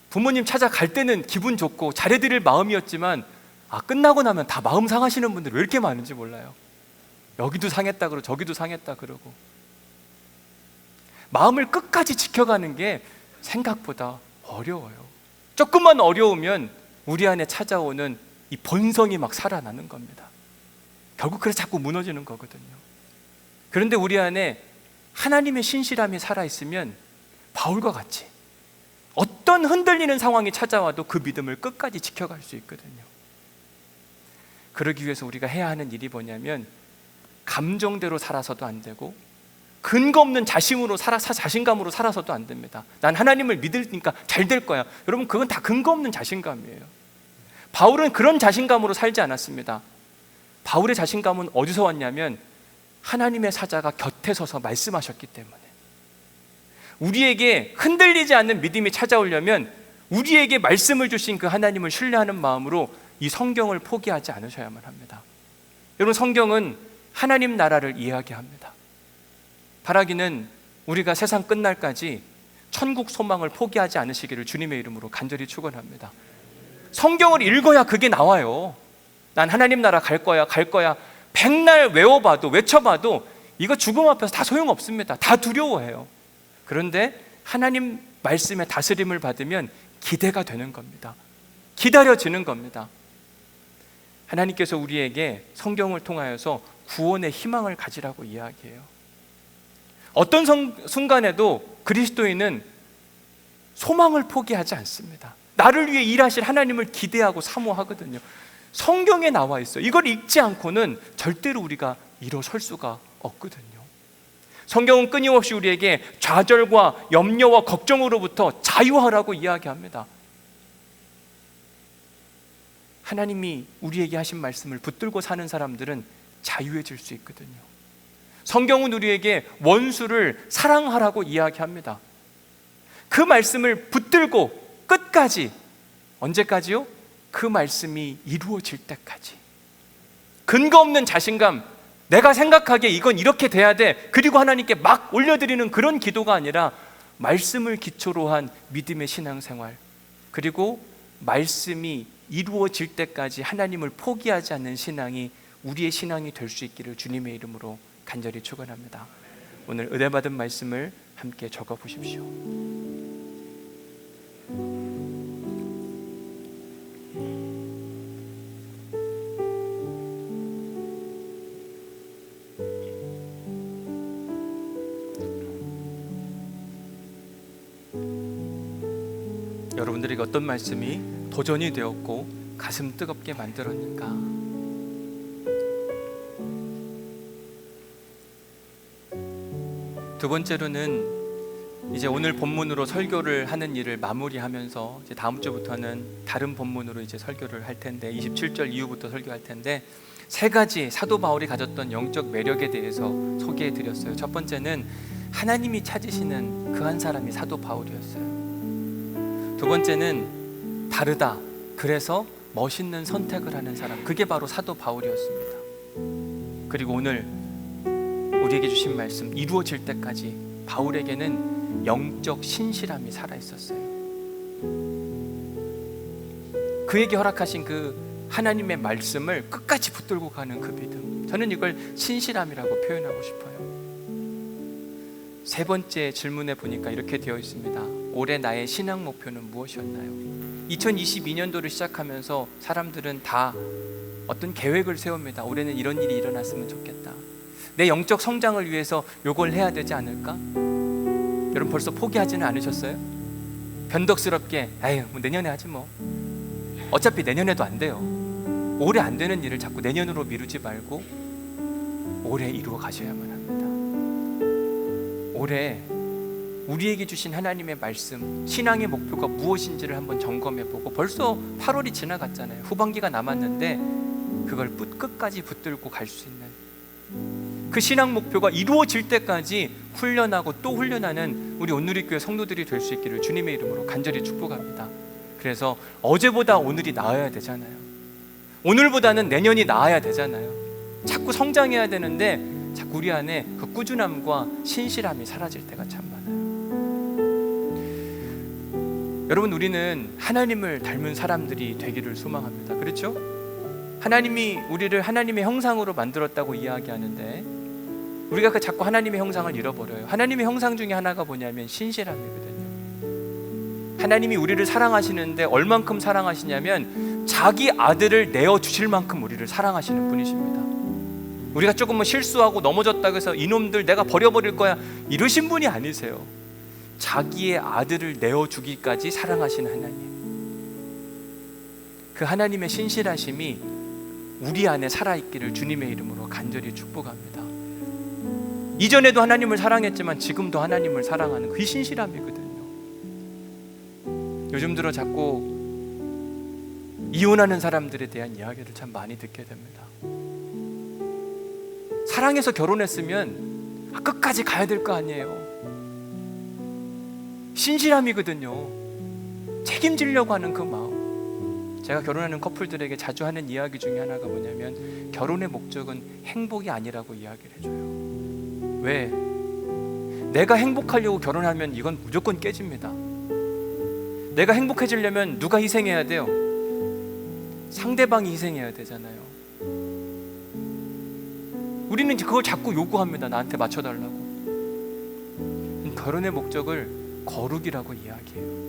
부모님 찾아갈 때는 기분 좋고 잘해드릴 마음이었지만 끝나고 나면 다 마음 상하시는 분들이 왜 이렇게 많은지 몰라요. 여기도 상했다 그러고 저기도 상했다 그러고. 마음을 끝까지 지켜가는 게 생각보다 어려워요. 조금만 어려우면 우리 안에 찾아오는 이 본성이 막 살아나는 겁니다. 결국 그래서 자꾸 무너지는 거거든요. 그런데 우리 안에 하나님의 신실함이 살아있으면 바울과 같이 어떤 흔들리는 상황이 찾아와도 그 믿음을 끝까지 지켜갈 수 있거든요. 그러기 위해서 우리가 해야 하는 일이 뭐냐면 감정대로 살아서도 안 되고 근거 없는 자신감으로 살아서도 안 됩니다. 난 하나님을 믿으니까 잘 될 거야. 여러분, 그건 다 근거 없는 자신감이에요. 바울은 그런 자신감으로 살지 않았습니다. 바울의 자신감은 어디서 왔냐면 하나님의 사자가 곁에 서서 말씀하셨기 때문에. 우리에게 흔들리지 않는 믿음이 찾아오려면 우리에게 말씀을 주신 그 하나님을 신뢰하는 마음으로 이 성경을 포기하지 않으셔야만 합니다. 여러분, 성경은 하나님 나라를 이야기합니다. 바라기는 우리가 세상 끝날까지 천국 소망을 포기하지 않으시기를 주님의 이름으로 간절히 축원합니다. 성경을 읽어야 그게 나와요. 난 하나님 나라 갈 거야. 백날 외쳐봐도 이거 죽음 앞에서 다 소용없습니다. 다 두려워해요. 그런데 하나님 말씀의 다스림을 받으면 기대가 되는 겁니다. 기다려지는 겁니다. 하나님께서 우리에게 성경을 통하여서 구원의 희망을 가지라고 이야기해요. 어떤 순간에도 그리스도인은 소망을 포기하지 않습니다. 나를 위해 일하실 하나님을 기대하고 사모하거든요. 성경에 나와 있어요. 이걸 읽지 않고는 절대로 우리가 일어설 수가 없거든요. 성경은 끊임없이 우리에게 좌절과 염려와 걱정으로부터 자유하라고 이야기합니다. 하나님이 우리에게 하신 말씀을 붙들고 사는 사람들은 자유해질 수 있거든요. 성경은 우리에게 원수를 사랑하라고 이야기합니다. 그 말씀을 붙들고 끝까지, 언제까지요? 그 말씀이 이루어질 때까지. 근거 없는 자신감, 내가 생각하기에 이건 이렇게 돼야 돼, 그리고 하나님께 막 올려드리는 그런 기도가 아니라 말씀을 기초로 한 믿음의 신앙생활, 그리고 말씀이 이루어질 때까지 하나님을 포기하지 않는 신앙이 우리의 신앙이 될 수 있기를 주님의 이름으로 간절히 축원합니다. 오늘 은혜 받은 말씀을 함께 적어 보십시오. 여러분들에게 어떤 말씀이 도전이 되었고 가슴 뜨겁게 만들었는가? 두 번째로는 이제 오늘 본문으로 설교를 하는 일을 마무리하면서 이제 다음 주부터는 다른 본문으로 이제 설교를 할 텐데 27절 이후부터 설교할 텐데 세 가지 사도 바울이 가졌던 영적 매력에 대해서 소개해 드렸어요. 첫 번째는 하나님이 찾으시는 그 한 사람이 사도 바울이었어요. 두 번째는 다르다. 그래서 멋있는 선택을 하는 사람. 그게 바로 사도 바울이었습니다. 그리고 오늘 우리에게 주신 말씀 이루어질 때까지 바울에게는 영적 신실함이 살아있었어요. 그에게 허락하신 그 하나님의 말씀을 끝까지 붙들고 가는 그 믿음, 저는 이걸 신실함이라고 표현하고 싶어요. 세 번째 질문에 보니까 이렇게 되어 있습니다. 올해 나의 신앙 목표는 무엇이었나요? 2022년도를 시작하면서 사람들은 다 어떤 계획을 세웁니다. 올해는 이런 일이 일어났으면 좋겠다. 내 영적 성장을 위해서 요걸 해야 되지 않을까? 여러분 벌써 포기하지는 않으셨어요? 변덕스럽게 에휴 뭐 내년에 하지 뭐, 어차피 내년에도 안 돼요. 올해 안 되는 일을 자꾸 내년으로 미루지 말고 올해 이루어 가셔야만 합니다. 올해 우리에게 주신 하나님의 말씀, 신앙의 목표가 무엇인지를 한번 점검해보고, 벌써 8월이 지나갔잖아요. 후반기가 남았는데 그걸 끝까지 붙들고 갈 수 있는 그 신앙 목표가 이루어질 때까지 훈련하고 또 훈련하는 우리 온누리교회 성도들이 될 수 있기를 주님의 이름으로 간절히 축복합니다. 그래서 어제보다 오늘이 나아야 되잖아요. 오늘보다는 내년이 나아야 되잖아요. 자꾸 성장해야 되는데 자꾸 우리 안에 그 꾸준함과 신실함이 사라질 때가 참 많아요. 여러분, 우리는 하나님을 닮은 사람들이 되기를 소망합니다. 그렇죠? 하나님이 우리를 하나님의 형상으로 만들었다고 이야기하는데 우리가 그 자꾸 하나님의 형상을 잃어버려요. 하나님의 형상 중에 하나가 뭐냐면 신실함이거든요. 하나님이 우리를 사랑하시는데 얼만큼 사랑하시냐면 자기 아들을 내어주실 만큼 우리를 사랑하시는 분이십니다. 우리가 조금 실수하고 넘어졌다고 해서 이놈들 내가 버려버릴 거야 이러신 분이 아니세요. 자기의 아들을 내어주기까지 사랑하시는 하나님, 그 하나님의 신실하심이 우리 안에 살아있기를 주님의 이름으로 간절히 축복합니다. 이전에도 하나님을 사랑했지만 지금도 하나님을 사랑하는 그 신실함이거든요. 요즘 들어 자꾸 이혼하는 사람들에 대한 이야기를 참 많이 듣게 됩니다. 사랑해서 결혼했으면 끝까지 가야 될 거 아니에요. 신실함이거든요. 책임지려고 하는 그 마음. 제가 결혼하는 커플들에게 자주 하는 이야기 중에 하나가 뭐냐면 결혼의 목적은 행복이 아니라고 이야기를 해줘요. 왜? 내가 행복하려고 결혼하면 이건 무조건 깨집니다. 내가 행복해지려면 누가 희생해야 돼요? 상대방이 희생해야 되잖아요. 우리는 그걸 자꾸 요구합니다. 나한테 맞춰달라고. 결혼의 목적을 거룩이라고 이야기해요.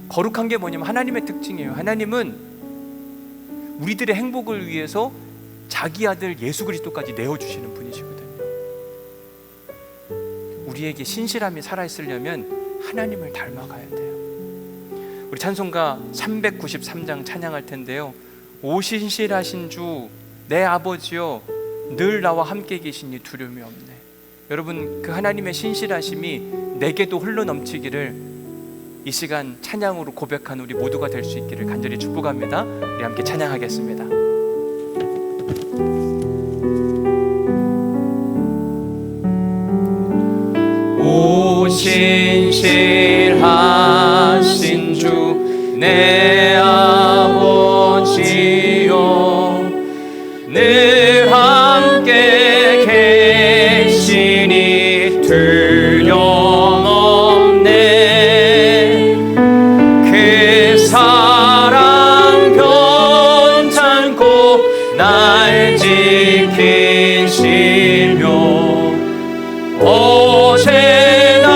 거룩한 게 뭐냐면 하나님의 특징이에요. 하나님은 우리들의 행복을 위해서 자기 아들 예수 그리스도까지 내어주시는 분이시거든요. 우리에게 신실함이 살아있으려면 하나님을 닮아가야 돼요. 우리 찬송가 393장 찬양할 텐데요. 오 신실하신 주 내 아버지여 늘 나와 함께 계시니 두려움이 없네. 여러분, 그 하나님의 신실하심이 내게도 흘러넘치기를 이 시간 찬양으로 고백한 우리 모두가 될 수 있기를 간절히 축복합니다. 우리 함께 찬양하겠습니다. 오 신실하신 주 내 아버지여 늘 함께 계시니 두려움 없네. 그 사랑 변찮고 날 지키시며 어제나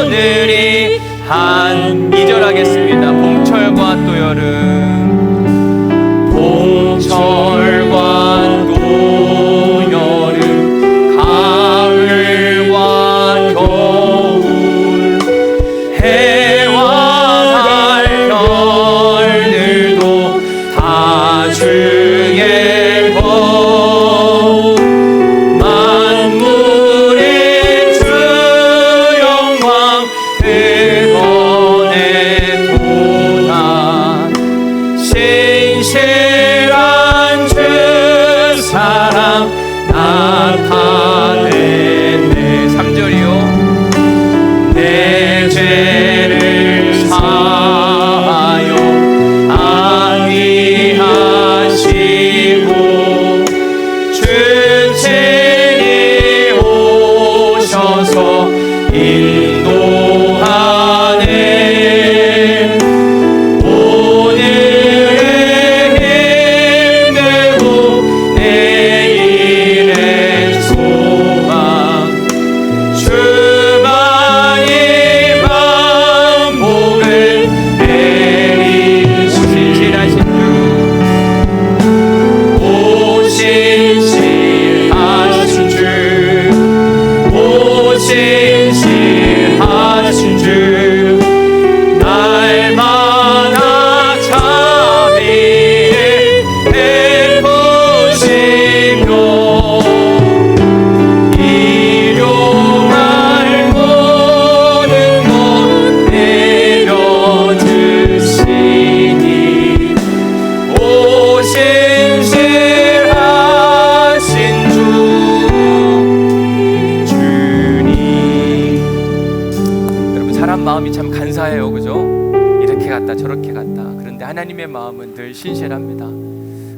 오늘이 한 2절 하겠습니다. 봄철과 또 여름 사람 마음이 참 간사해요, 그죠? 이렇게 갔다 저렇게 갔다. 그런데 하나님의 마음은 늘 신실합니다.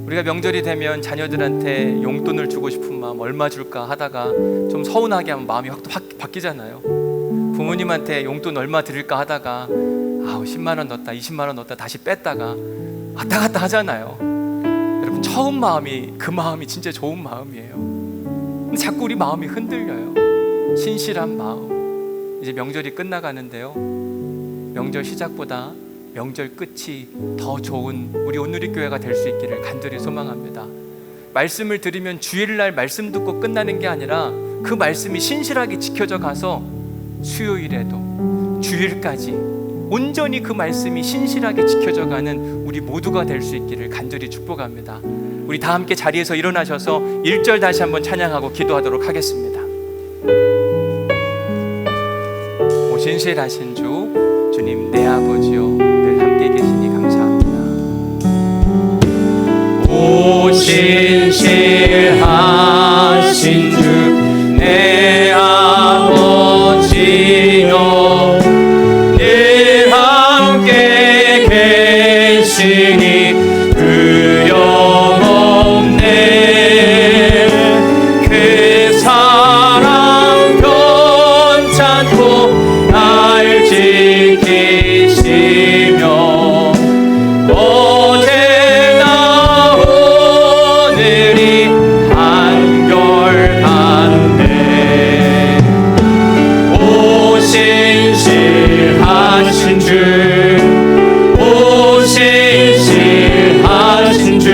우리가 명절이 되면 자녀들한테 용돈을 주고 싶은 마음 얼마 줄까 하다가 좀 서운하게 하면 마음이 확 바뀌잖아요. 부모님한테 용돈 얼마 드릴까 하다가 10만 원 넣었다 20만 원 넣었다 다시 뺐다가 왔다 갔다 하잖아요. 여러분, 처음 마음이 그 마음이 진짜 좋은 마음이에요. 근데 자꾸 우리 마음이 흔들려요. 신실한 마음. 이제 명절이 끝나가는데요, 명절 시작보다 명절 끝이 더 좋은 우리 온누리교회가 될 수 있기를 간절히 소망합니다. 말씀을 들으면 주일날 말씀 듣고 끝나는 게 아니라 그 말씀이 신실하게 지켜져 가서 수요일에도 주일까지 온전히 그 말씀이 신실하게 지켜져 가는 우리 모두가 될 수 있기를 간절히 축복합니다. 우리 다 함께 자리에서 일어나셔서 1절 다시 한번 찬양하고 기도하도록 하겠습니다. 오 신실하신 주, 주님 내 아버지요, 늘 함께 계시니 감사합니다. 오 신실하신 주, 내 아버지요, 늘 함께 계시니 두려움없네. 그 사랑 변찮고 날 지키시며 어제나 오늘이 한결같네. 오 신실하신 주, 오 신실하신 주,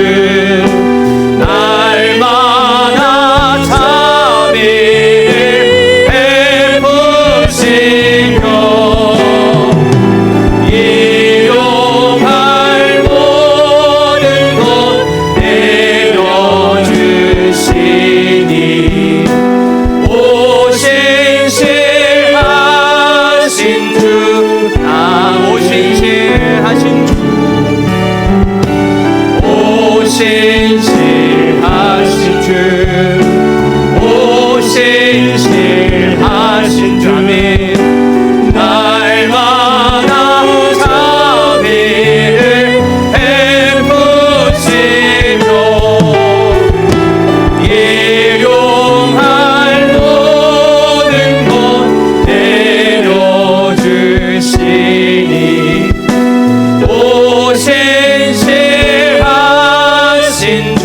날마다 자비를 베푸시며 일용할 모든 것 내려주시니 오 신실하신 주, 오 신실하신 주, 오 신실하신 주, 오 신실하신 주, 아멘. 날마다 자비를 베푸시며 일용할 모든 것 내려주시니 오 신실하신 주.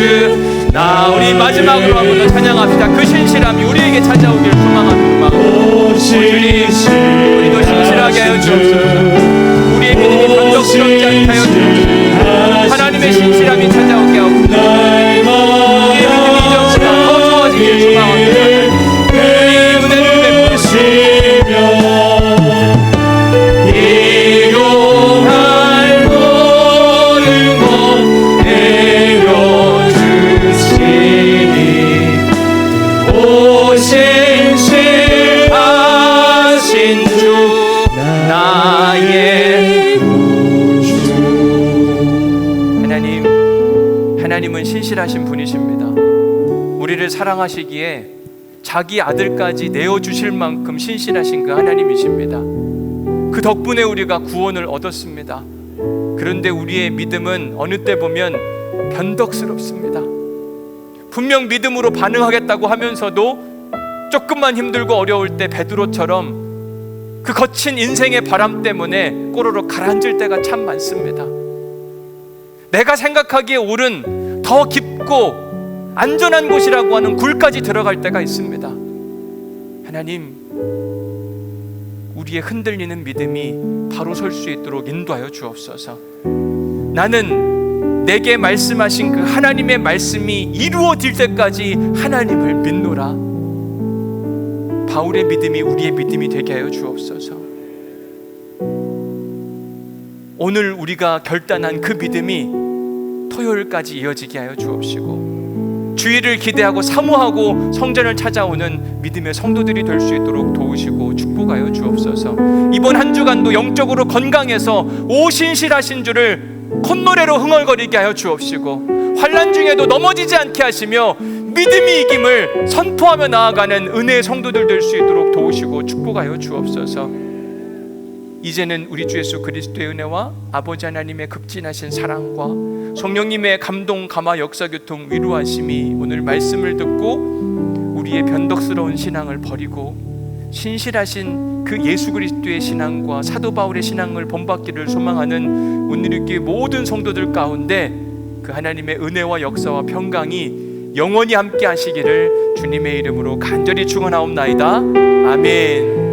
우리 마지막으로 한번 더 찬양합시다. 그 신실함이 우리에게 찾아오길 소망하는 마음. 오 주님, 우리도 신실하게 하여 주옵소서. 우리의 믿음이 변덕스럽지 않게 하여 주옵소서. 하나님의 신실함이 찾아오게 하옵소서. 우리의 믿음이 이전보다 더 좋아지길 소망합니다. 주님의 은혜를 베푸시며 일용할 모든 것 내려주시니 오 신실하신 주, 나의 구주. 하나님은 신실하신 분이십니다. 우리를 사랑하시기에 자기 아들까지 내어주실 만큼 신실하신 그 하나님이십니다. 그 덕분에 우리가 구원을 얻었습니다. 그런데 우리의 믿음은 어느 때 보면 변덕스럽습니다. 분명 믿음으로 반응하겠다고 하면서도 조금만 힘들고 어려울 때 베드로처럼 그 거친 인생의 바람 때문에 꼬르륵 가라앉을 때가 참 많습니다. 내가 생각하기에 옳은 더 깊고 안전한 곳이라고 하는 굴까지 들어갈 때가 있습니다. 하나님, 우리의 흔들리는 믿음이 바로 설 수 있도록 인도하여 주옵소서. 나는 내게 말씀하신 그 하나님의 말씀이 이루어질 때까지 하나님을 믿노라. 바울의 믿음이 우리의 믿음이 되게 하여 주옵소서. 오늘 우리가 결단한 그 믿음이 토요일까지 이어지게 하여 주옵시고, 주일을 기대하고 사모하고 성전을 찾아오는 믿음의 성도들이 될 수 있도록 도우시고 축복하여 주옵소서. 이번 한 주간도 영적으로 건강해서 오신실하신 주를 콧노래로 흥얼거리게 하여 주옵시고, 환난 중에도 넘어지지 않게 하시며 믿음이 이김을 선포하며 나아가는 은혜의 성도들 될 수 있도록 도우시고 축복하여 주옵소서. 이제는 우리 주 예수 그리스도의 은혜와 아버지 하나님의 극진하신 사랑과 성령님의 감동, 감화, 역사, 교통, 위로하심이 오늘 말씀을 듣고 우리의 변덕스러운 신앙을 버리고 신실하신 그 예수 그리스도의 신앙과 사도 바울의 신앙을 본받기를 소망하는 오늘의 모든 성도들 가운데 그 하나님의 은혜와 역사와 평강이 영원히 함께 하시기를 주님의 이름으로 간절히 축원하옵나이다. 아멘.